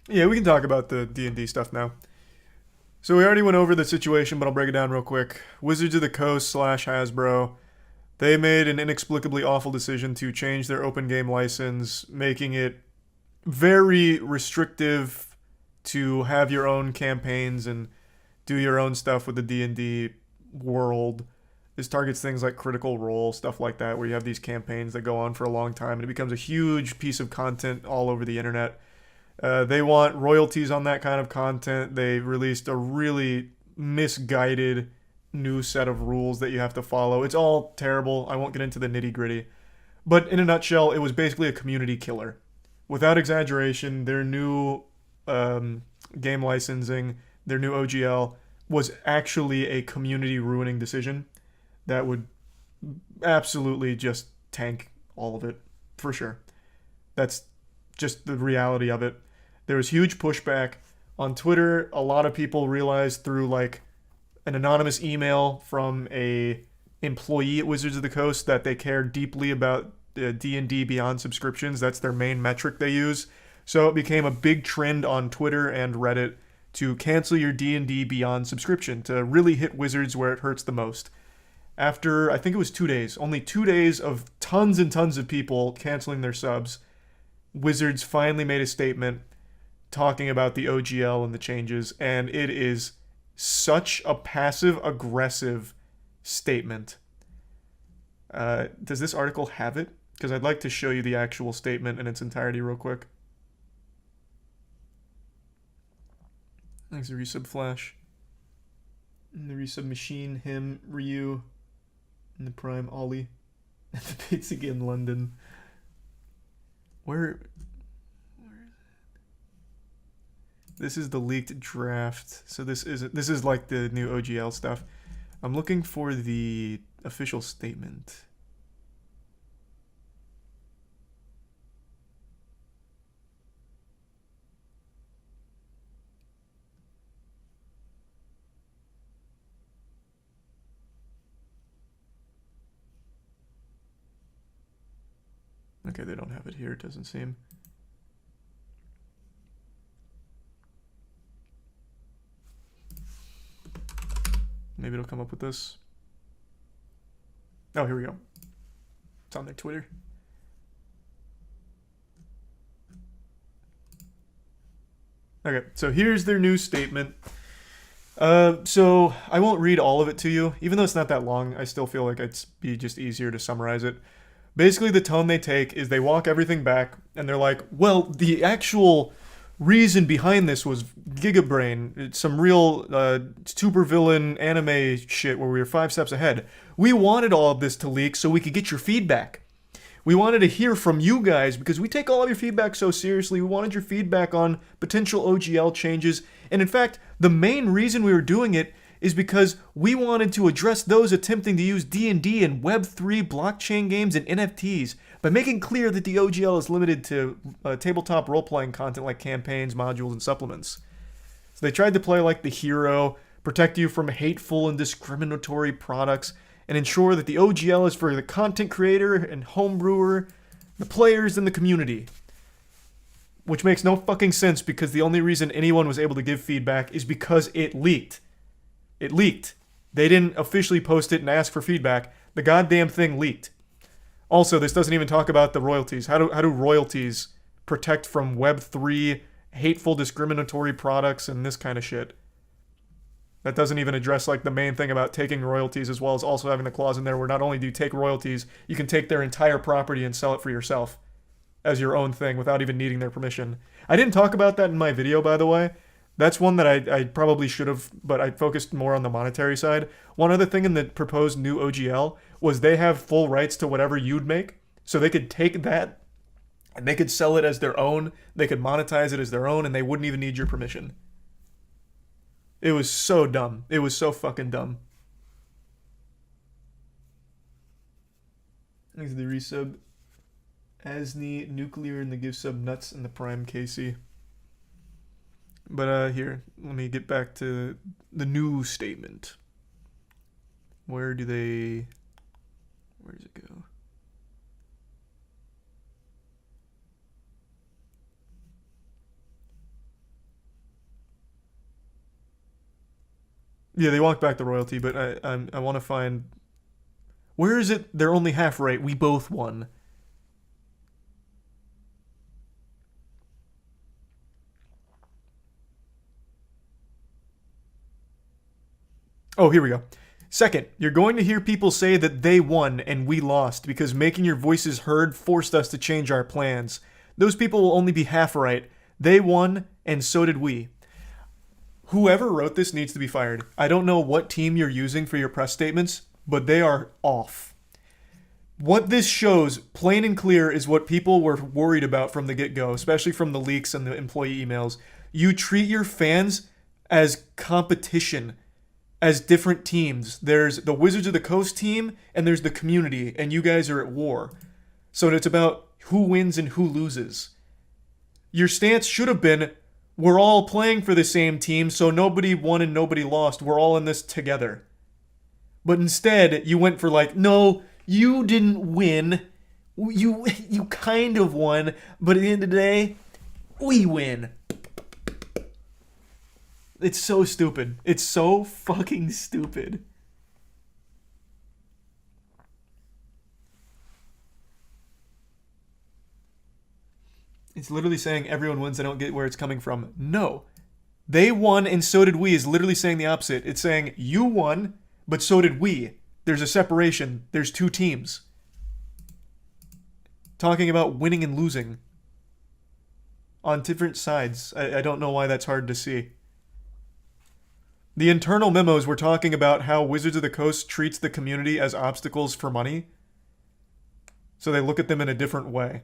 Yeah, we can talk about the D&D stuff now. So we already went over the situation, but I'll break it down real quick. Wizards of the Coast slash Hasbro, they made an inexplicably awful decision to change their open game license, making it very restrictive to have your own campaigns and do your own stuff with the D&D world. This targets things like Critical Role, stuff like that, where you have these campaigns that go on for a long time and it becomes a huge piece of content all over the internet. They want royalties on that kind of content. They released a really misguided new set of rules that you have to follow. It's all terrible. I won't get into the nitty gritty. But in a nutshell, it was basically a community killer. Without exaggeration, their new game licensing, their new OGL, was actually a community ruining decision that would absolutely just tank all of it, for sure. That's just the reality of it. There was huge pushback on Twitter. A lot of people realized through like an anonymous email from a employee at Wizards of the Coast that they care deeply about D&D Beyond subscriptions. That's their main metric they use. So it became a big trend on Twitter and Reddit to cancel your D&D Beyond subscription, to really hit Wizards where it hurts the most. After, I think it was 2 days, only 2 days of tons and tons of people canceling their subs, Wizards finally made a statement talking about the OGL and the changes, and it is such a passive aggressive statement. Does this article have it? Because I'd like to show you the actual statement in its entirety real quick. Thanks, the resub Flash. And the resub Machine, him, Ryu, and the Prime Ollie. And the Pizza in London. Where this is the leaked draft. So this is like the new OGL stuff. I'm looking for the official statement. Okay, they don't have it here, it doesn't seem. Maybe it'll come up with this. Oh, here we go. It's on their Twitter. Okay, so here's their new statement. So I won't read all of it to you. Even though it's not that long, I still feel like it'd be just easier to summarize it. Basically, the tone they take is they walk everything back, and they're like, well, the actual reason behind this was Gigabrain. It's some real supervillain anime shit where we were 5 steps ahead. We wanted all of this to leak so we could get your feedback. We wanted to hear from you guys because we take all of your feedback so seriously. We wanted your feedback on potential OGL changes. And in fact, the main reason we were doing it is because we wanted to address those attempting to use D&D and Web3 blockchain games and NFTs by making clear that the OGL is limited to tabletop role-playing content like campaigns, modules, and supplements. So they tried to play like the hero, protect you from hateful and discriminatory products, and ensure that the OGL is for the content creator and homebrewer, the players, and the community. Which makes no fucking sense because the only reason anyone was able to give feedback is because it leaked. It leaked. They didn't officially post it and ask for feedback. The goddamn thing leaked. Also, this doesn't even talk about the royalties. How do royalties protect from Web3 hateful discriminatory products and this kind of shit? That doesn't even address like the main thing about taking royalties, as well as also having the clause in there where not only do you take royalties, you can take their entire property and sell it for yourself as your own thing without even needing their permission. I didn't talk about that in my video, by the way. That's one that I probably should have, but I focused more on the monetary side. One other thing in the proposed new OGL was they have full rights to whatever you'd make. So they could take that and they could sell it as their own. They could monetize it as their own and they wouldn't even need your permission. It was so dumb. It was so fucking dumb. Thanks to the resub. Asni, Nuclear, and the give sub Nuts, and the Prime Casey. But here, let me get back to the new statement. Where does it go? Yeah, they walked back the royalty, but I want to find, where is it? They're only half right. We both won. Oh, here we go. Second, you're going to hear people say that they won and we lost because making your voices heard forced us to change our plans. Those people will only be half right. They won and so did we. Whoever wrote this needs to be fired. I don't know what team you're using for your press statements, but they are off. What this shows, plain and clear, is what people were worried about from the get-go, especially from the leaks and the employee emails. You treat your fans as competition, as different teams. There's the Wizards of the Coast team, and there's the community, and you guys are at war. So it's about who wins and who loses. Your stance should have been, we're all playing for the same team, so nobody won and nobody lost. We're all in this together. But instead, you went for like, no, you didn't win. You kind of won, but at the end of the day, we win. It's so stupid. It's so fucking stupid. It's literally saying everyone wins. I don't get where it's coming from. No. They won and so did we is literally saying the opposite. It's saying you won, but so did we. There's a separation. There's two teams. Talking about winning and losing on different sides. I don't know why that's hard to see. The internal memos were talking about how Wizards of the Coast treats the community as obstacles for money. So they look at them in a different way.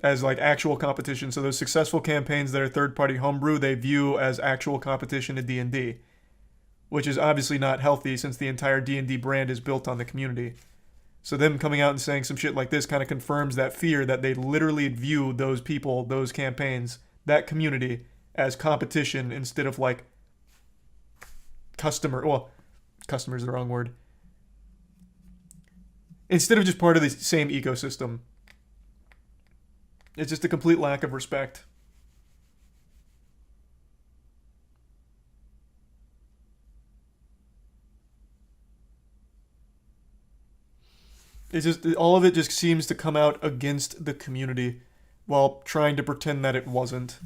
As like actual competition. So those successful campaigns that are third-party homebrew, they view as actual competition in D&D. Which is obviously not healthy since the entire D&D brand is built on the community. So them coming out and saying some shit like this kind of confirms that fear that they literally view those people, those campaigns, that community as competition instead of like customer's the wrong word. Instead of just part of the same ecosystem. It's just a complete lack of respect. It's just all of it just seems to come out against the community while trying to pretend that it wasn't.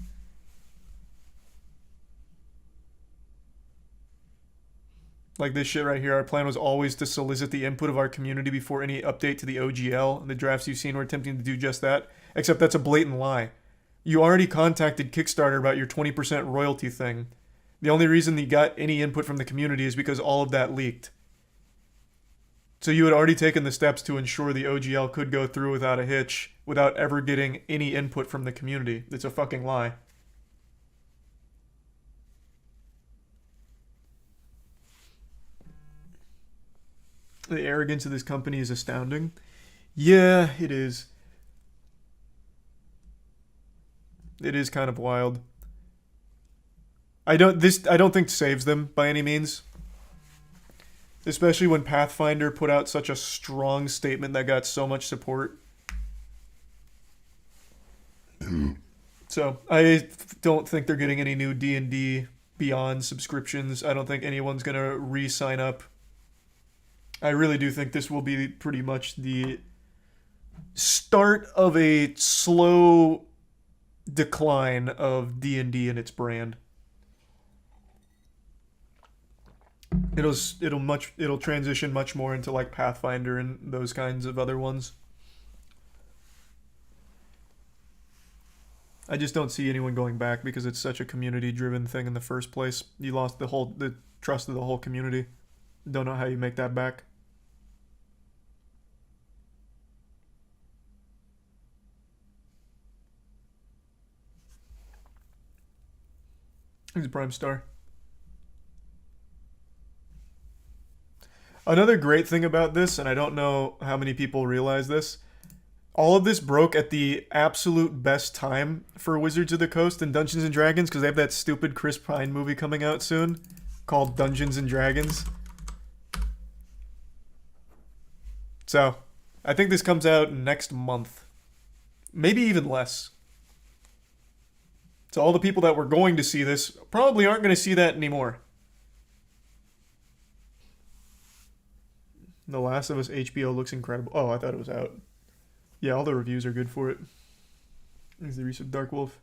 Like this shit right here, our plan was always to solicit the input of our community before any update to the OGL, and the drafts you've seen were attempting to do just that, except that's a blatant lie. You already contacted Kickstarter about your 20% royalty thing. The only reason you got any input from the community is because all of that leaked. So you had already taken the steps to ensure the OGL could go through without a hitch, without ever getting any input from the community. It's a fucking lie. The arrogance of this company is astounding. Yeah, it is. It is kind of wild. I don't think saves them by any means. Especially when Pathfinder put out such a strong statement that got so much support. So, I don't think they're getting any new D&D Beyond subscriptions. I don't think anyone's going to re-sign up. I really do think this will be pretty much the start of a slow decline of D&D and its brand. It'll transition much more into like Pathfinder and those kinds of other ones. I just don't see anyone going back because it's such a community-driven thing in the first place. You lost the trust of the whole community. Don't know how you make that back. He's a Prime Star. Another great thing about this, and I don't know how many people realize this, all of this broke at the absolute best time for Wizards of the Coast and Dungeons and Dragons because they have that stupid Chris Pine movie coming out soon called Dungeons and Dragons. So, I think this comes out next month. Maybe even less. So all the people that were going to see this probably aren't going to see that anymore. The Last of Us HBO looks incredible. Oh, I thought it was out. Yeah, all the reviews are good for it. Is the Reese of Dark Wolf.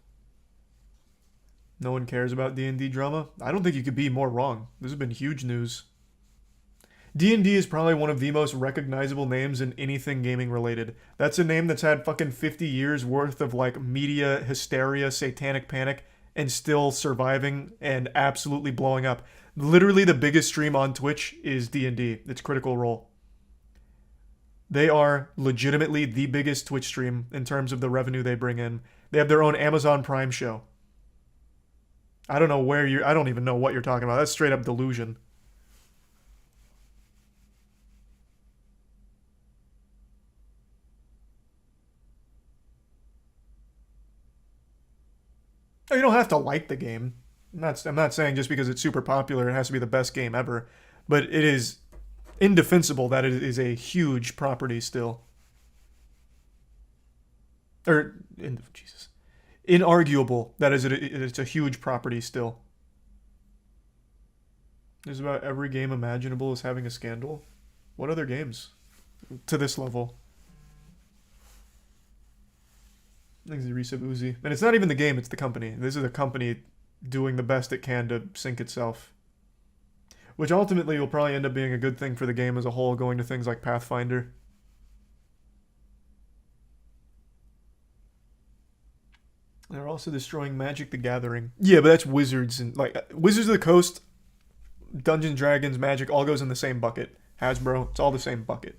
No one cares about D&D drama? I don't think you could be more wrong. This has been huge news. D&D is probably one of the most recognizable names in anything gaming related. That's a name that's had fucking 50 years worth of like media hysteria, satanic panic, and still surviving and absolutely blowing up. Literally the biggest stream on Twitch is D&D. It's Critical Role. They are legitimately the biggest Twitch stream in terms of the revenue they bring in. They have their own Amazon Prime show. I don't even know what you're talking about. That's straight up delusion. You don't have to like the game. I'm not saying just because it's super popular it has to be the best game ever, but it is indefensible that it is a huge property still. Jesus. Inarguable that it's a huge property still. There's about every game imaginable is having a scandal. What other games to this level? I think it's the Resub Uzi. And it's not even the game, it's the company. This is a company doing the best it can to sink itself. Which ultimately will probably end up being a good thing for the game as a whole, going to things like Pathfinder. They're also destroying Magic the Gathering. Yeah, but that's Wizards and like Wizards of the Coast, Dungeons Dragons, Magic all goes in the same bucket. Hasbro, it's all the same bucket.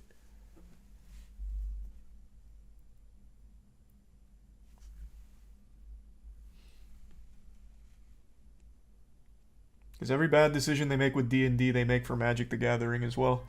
Because every bad decision they make with D&D, they make for Magic the Gathering as well.